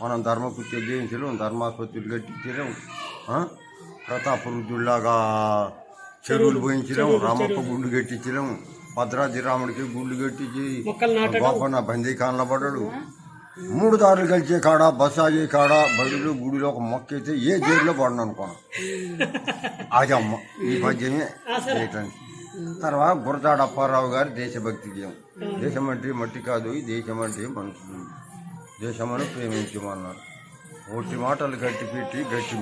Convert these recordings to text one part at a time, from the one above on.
మనం ధర్మపుత్రి జయించలేం, ధర్మాసుపత్రులు కట్టించలేం, ప్రతాపరుద్రులాగా చెరువులు పోయించలేం, రామప్ప గుళ్ళు కట్టించలేం, భద్రాద్రి రాముడికి గుళ్ళు కట్టించి గోపన్న బందీఖాన్లో పడ్డాడు. 3 దారులు కలిసే కాడ, బస్సు ఆగే కాడ, బడులు గుడిలో ఒక మొక్క అయితే ఏ జైల్లో పడను అనుకోను. అజమ్మ ఈ పద్యమే చేయటానికి. తర్వాత గురజాడ అప్పారావు గారి దేశభక్తి గేయం. దేశం అంటే మట్టి కాదు, దేశం అంటే మనుషులు, దేశమని ప్రేమించమన్నారు. ఒకటి మాటలు గట్టి పెట్టి గట్టి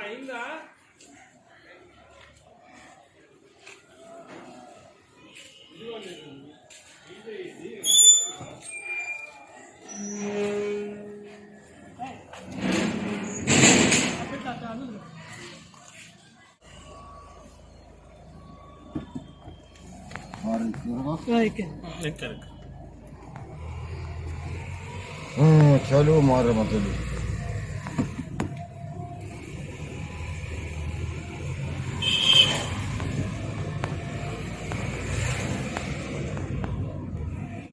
అయిందా చలో మారే మధ్యలో